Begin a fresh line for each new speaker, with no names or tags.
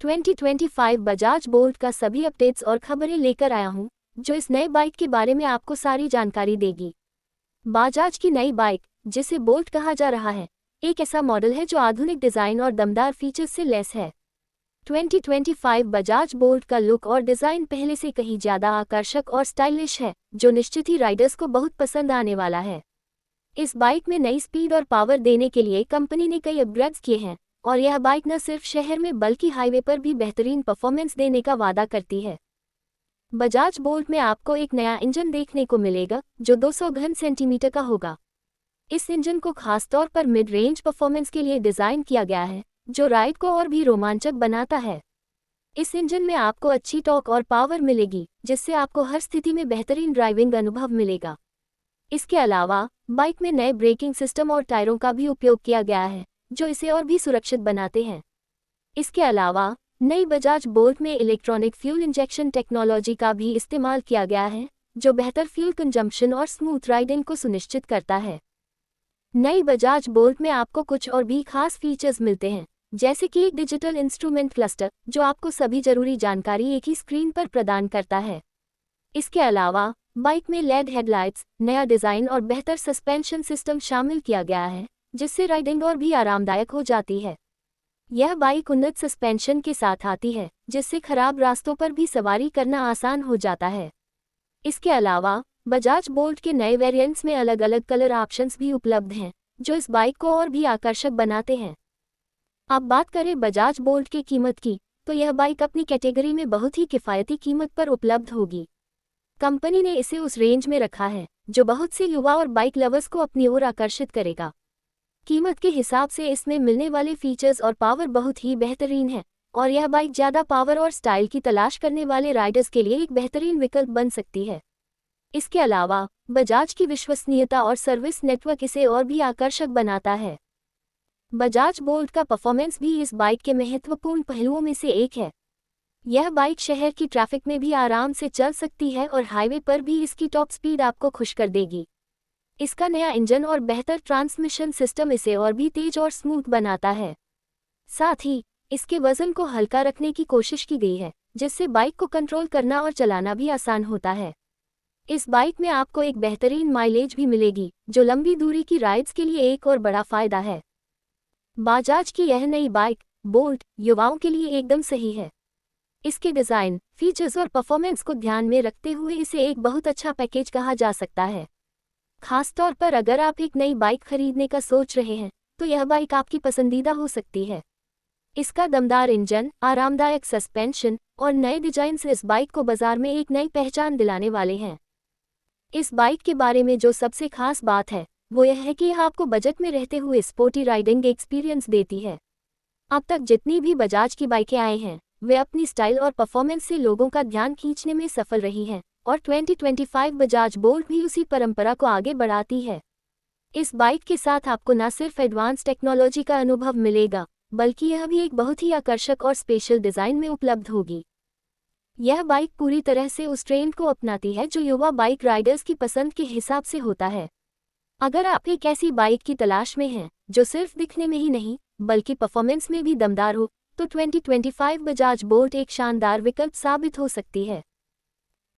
2025 Bajaj bolt का सभी updates और खबरें लेकर आया हूं, जो इस नए बाइक के बारे में आपको सारी जानकारी देगी। बजाज की नई बाइक, जिसे बोल्ट कहा जा रहा है, एक ऐसा मॉडल है जो आधुनिक डिज़ाइन और दमदार फीचर्स से लैस है। 2025 बजाज बोल्ट का लुक और डिज़ाइन पहले से कहीं ज़्यादा आकर्षक और स्टाइलिश है, जो निश्चित ही राइडर्स को बहुत पसंद आने वाला है। इस बाइक में नई स्पीड और पावर देने के लिए कंपनी ने कई अपग्रेड्स किए हैं, और यह बाइक न सिर्फ शहर में बल्कि हाईवे पर भी बेहतरीन परफॉर्मेंस देने का वादा करती है। बजाज बोल्ट में आपको एक नया इंजन देखने को मिलेगा, जो 200 घन सेंटीमीटर का होगा। इस इंजन को खासतौर पर मिड रेंज परफॉर्मेंस के लिए डिज़ाइन किया गया है, जो राइड को और भी रोमांचक बनाता है। इस इंजन में आपको अच्छी टॉर्क और पावर मिलेगी, जिससे आपको हर स्थिति में बेहतरीन ड्राइविंग अनुभव मिलेगा। इसके अलावा बाइक में नए ब्रेकिंग सिस्टम और टायरों का भी उपयोग किया गया है, जो इसे और भी सुरक्षित बनाते हैं। इसके अलावा नई बजाज बोल्ट में इलेक्ट्रॉनिक फ्यूल इंजेक्शन टेक्नोलॉजी का भी इस्तेमाल किया गया है, जो बेहतर फ्यूल कंजम्पशन और स्मूथ राइडिंग को सुनिश्चित करता है। नई बजाज बोल्ट में आपको कुछ और भी खास फीचर्स मिलते हैं, जैसे कि एक डिजिटल इंस्ट्रूमेंट क्लस्टर, जो आपको सभी जरूरी जानकारी एक ही स्क्रीन पर प्रदान करता है। इसके अलावा बाइक में लेड हेडलाइट्स, नया डिज़ाइन और बेहतर सस्पेंशन सिस्टम शामिल किया गया है, जिससे राइडिंग और भी आरामदायक हो जाती है। यह बाइक उन्नत सस्पेंशन के साथ आती है, जिससे खराब रास्तों पर भी सवारी करना आसान हो जाता है। इसके अलावा बजाज बोल्ट के नए वेरिएंट्स में अलग अलग कलर ऑप्शंस भी उपलब्ध हैं, जो इस बाइक को और भी आकर्षक बनाते हैं। अब बात करें बजाज बोल्ट की कीमत की, तो यह बाइक अपनी कैटेगरी में बहुत ही किफ़ायती कीमत पर उपलब्ध होगी। कंपनी ने इसे उस रेंज में रखा है, जो बहुत से युवा और बाइक लवर्स को अपनी ओर आकर्षित करेगा। कीमत के हिसाब से इसमें मिलने वाले फीचर्स और पावर बहुत ही बेहतरीन है, और यह बाइक ज़्यादा पावर और स्टाइल की तलाश करने वाले राइडर्स के लिए एक बेहतरीन विकल्प बन सकती है। इसके अलावा बजाज की विश्वसनीयता और सर्विस नेटवर्क इसे और भी आकर्षक बनाता है। बजाज बोल्ट का परफॉर्मेंस भी इस बाइक के महत्वपूर्ण पहलुओं में से एक है। यह बाइक शहर की ट्रैफिक में भी आराम से चल सकती है और हाईवे पर भी इसकी टॉप स्पीड आपको खुश कर देगी। इसका नया इंजन और बेहतर ट्रांसमिशन सिस्टम इसे और भी तेज और स्मूथ बनाता है। साथ ही इसके वजन को हल्का रखने की कोशिश की गई है, जिससे बाइक को कंट्रोल करना और चलाना भी आसान होता है। इस बाइक में आपको एक बेहतरीन माइलेज भी मिलेगी, जो लंबी दूरी की राइड्स के लिए एक और बड़ा फायदा है। बजाज की यह नई बाइक बोल्ट युवाओं के लिए एकदम सही है। इसके डिज़ाइन, फीचर्स और परफॉर्मेंस को ध्यान में रखते हुए इसे एक बहुत अच्छा पैकेज कहा जा सकता है। खासतौर पर अगर आप एक नई बाइक खरीदने का सोच रहे हैं, तो यह बाइक आपकी पसंदीदा हो सकती है। इसका दमदार इंजन, आरामदायक सस्पेंशन और नए डिजाइन से इस बाइक को बाजार में एक नई पहचान दिलाने वाले हैं। इस बाइक के बारे में जो सबसे खास बात है, वो यह है कि यह आपको बजट में रहते हुए स्पोर्टी राइडिंग एक्सपीरियंस देती है। अब तक जितनी भी बजाज की बाइकें आई हैं, वे अपनी स्टाइल और परफॉर्मेंस से लोगों का ध्यान खींचने में सफल रही हैं, और 2025 बजाज बोल्ट भी उसी परंपरा को आगे बढ़ाती है। इस बाइक के साथ आपको न सिर्फ एडवांस टेक्नोलॉजी का अनुभव मिलेगा, बल्कि यह भी एक बहुत ही आकर्षक और स्पेशल डिज़ाइन में उपलब्ध होगी। यह बाइक पूरी तरह से उस ट्रेंड को अपनाती है जो युवा बाइक राइडर्स की पसंद के हिसाब से होता है। अगर आप एक ऐसी बाइक की तलाश में हैं, जो सिर्फ दिखने में ही नहीं, बल्कि परफॉर्मेंस में भी दमदार हो, तो 2025 बजाज बोल्ट एक शानदार विकल्प साबित हो सकती है।